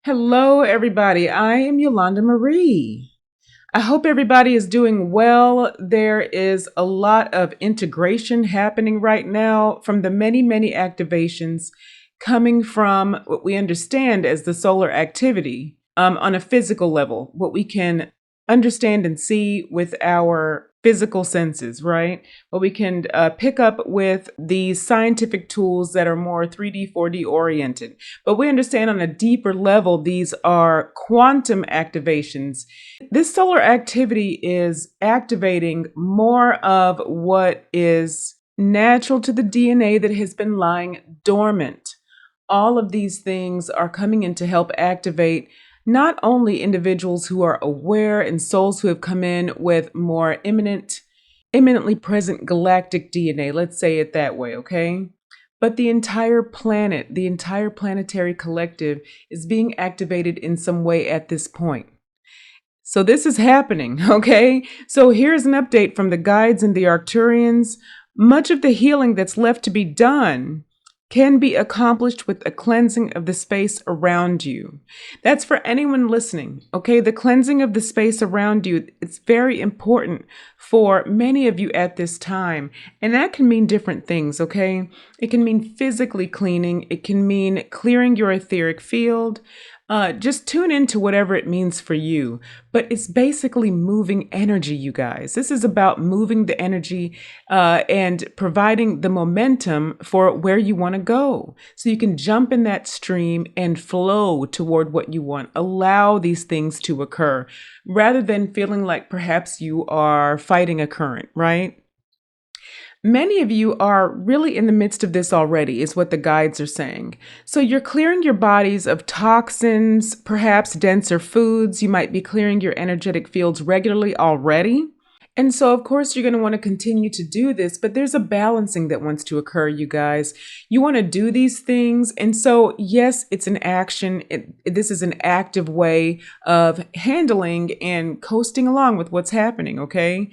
Hello, everybody. I am Yolanda Marie. I hope everybody is doing well. There is a lot of integration happening right now from the many activations coming from what we understand as the solar activity on a physical level, what we can understand and see with our physical senses, right? What we can pick up with these scientific tools that are more 3D, 4D oriented. But we understand on a deeper level, these are quantum activations. This solar activity is activating more of what is natural to the DNA that has been lying dormant. All of these things are coming in to help activate not only individuals who are aware and souls who have come in with more imminently present galactic DNA, let's say it that way, okay? But the entire planet, the entire planetary collective is being activated in some way at this point. So this is happening, okay? So here's an update from the guides and the Arcturians. Much of the healing that's left to be done can be accomplished with a cleansing of the space around you. That's for anyone listening, okay? The cleansing of the space around you, it's very important for many of you at this time. And that can mean different things, okay? It can mean physically cleaning. It can mean clearing your etheric field. Just tune into whatever it means for you. But it's basically moving energy, you guys. This is about moving the energy and providing the momentum for where you want to go. So you can jump in that stream and flow toward what you want. Allow these things to occur rather than feeling like perhaps you are fighting a current, right? Many of you are really in the midst of this already, is what the guides are saying. So you're clearing your bodies of toxins, perhaps denser foods. You might be clearing your energetic fields regularly already. And so, of course, you're going to want to continue to do this, but there's a balancing that wants to occur, you guys. You want to do these things. And so, yes, it's an action. This is an active way of handling and coasting along with what's happening, okay?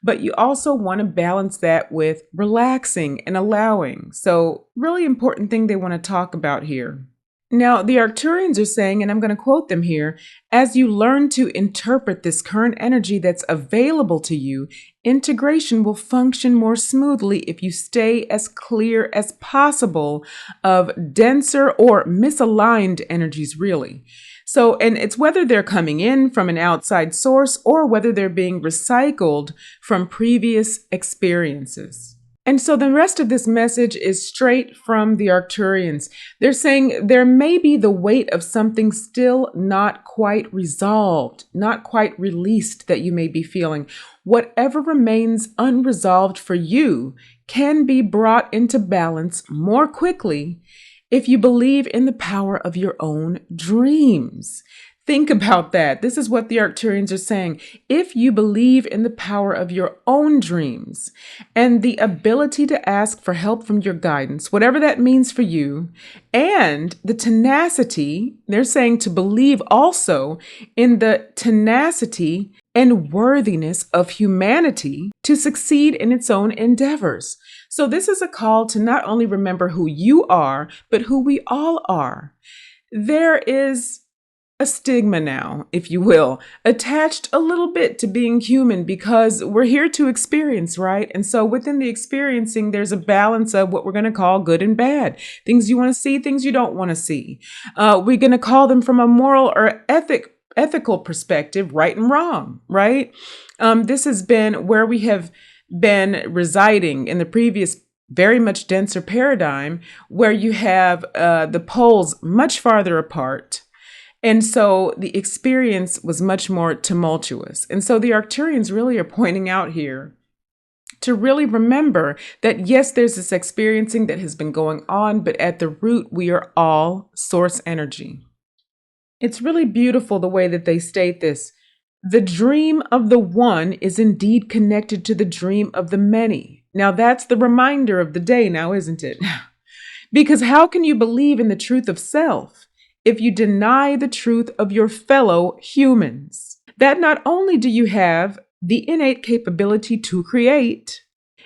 But you also want to balance that with relaxing and allowing. So, really important thing they want to talk about here. Now, the Arcturians are saying, and I'm going to quote them here, as you learn to interpret this current energy that's available to you, integration will function more smoothly if you stay as clear as possible of denser or misaligned energies, really. So, and it's whether they're coming in from an outside source or whether they're being recycled from previous experiences. And so the rest of this message is straight from the Arcturians. They're saying there may be the weight of something still not quite resolved, not quite released that you may be feeling. Whatever remains unresolved for you can be brought into balance more quickly if you believe in the power of your own dreams. Think about that. This is what the Arcturians are saying. If you believe in the power of your own dreams and the ability to ask for help from your guidance, whatever that means for you, and the tenacity, they're saying to believe also in the tenacity and worthiness of humanity to succeed in its own endeavors. So this is a call to not only remember who you are, but who we all are. There is a stigma now, if you will, attached a little bit to being human because we're here to experience, right? And so within the experiencing, there's a balance of what we're going to call good and bad. Things you want to see, things you don't want to see. We're going to call them from a moral or ethical perspective, right and wrong, right? This has been where we have been residing in the previous very much denser paradigm where you have the poles much farther apart. And so the experience was much more tumultuous. And so the Arcturians really are pointing out here to really remember that, yes, there's this experiencing that has been going on, but at the root, we are all source energy. It's really beautiful the way that they state this. The dream of the one is indeed connected to the dream of the many. Now, that's the reminder of the day now, isn't it? Because how can you believe in the truth of self if you deny the truth of your fellow humans? That not only do you have the innate capability to create,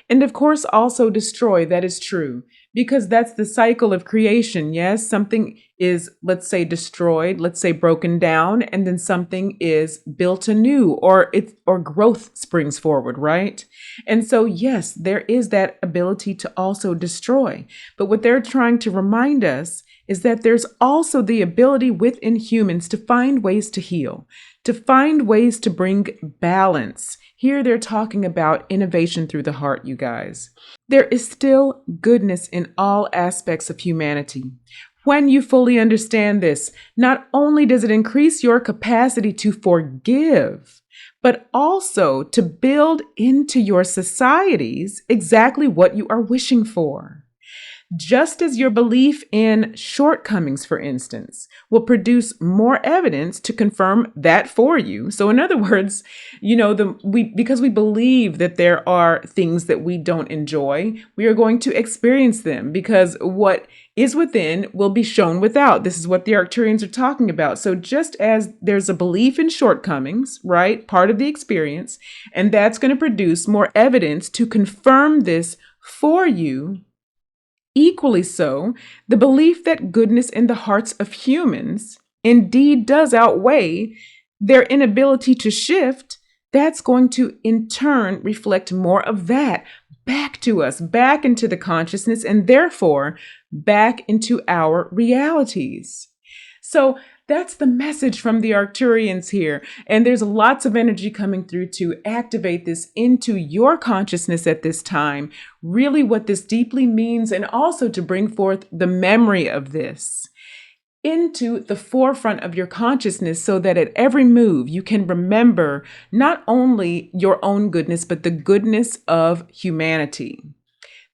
and of course also destroy, that is true, because that's the cycle of creation. Yes, something is, let's say, destroyed, let's say broken down, and then something is built anew, or growth springs forward, right? And so yes, there is that ability to also destroy. But what they're trying to remind us is that there's also the ability within humans to find ways to heal, to find ways to bring balance. Here they're talking about innovation through the heart, you guys. There is still goodness in all aspects of humanity. When you fully understand this, not only does it increase your capacity to forgive, but also to build into your societies exactly what you are wishing for. Just as your belief in shortcomings, for instance, will produce more evidence to confirm that for you. So in other words, because we believe that there are things that we don't enjoy, we are going to experience them, because what is within will be shown without. This is what the Arcturians are talking about. So just as there's a belief in shortcomings, right, part of the experience, and that's going to produce more evidence to confirm this for you, equally so, the belief that goodness in the hearts of humans indeed does outweigh their inability to shift, that's going to in turn reflect more of that back to us, back into the consciousness, and therefore back into our realities. So that's the message from the Arcturians here. And there's lots of energy coming through to activate this into your consciousness at this time, really what this deeply means, and also to bring forth the memory of this into the forefront of your consciousness, so that at every move you can remember not only your own goodness, but the goodness of humanity.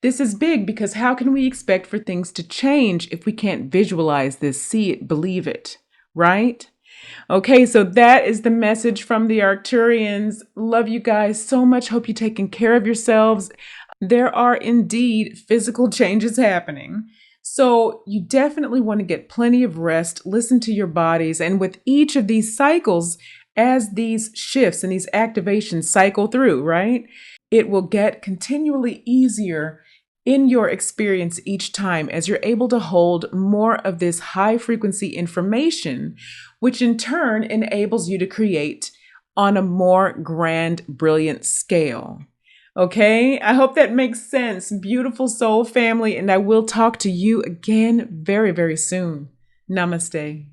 This is big, because how can we expect for things to change if we can't visualize this, see it, believe it, right? Okay, so that is the message from the Arcturians. Love you guys so much. Hope you're taking care of yourselves. There are indeed physical changes happening. So you definitely want to get plenty of rest, listen to your bodies, and with each of these cycles, as these shifts and these activations cycle through, right, it will get continually easier in your experience each time, as you're able to hold more of this high frequency information, which in turn enables you to create on a more grand, brilliant scale. Okay, I hope that makes sense. Beautiful soul family, and I will talk to you again very, very soon. Namaste.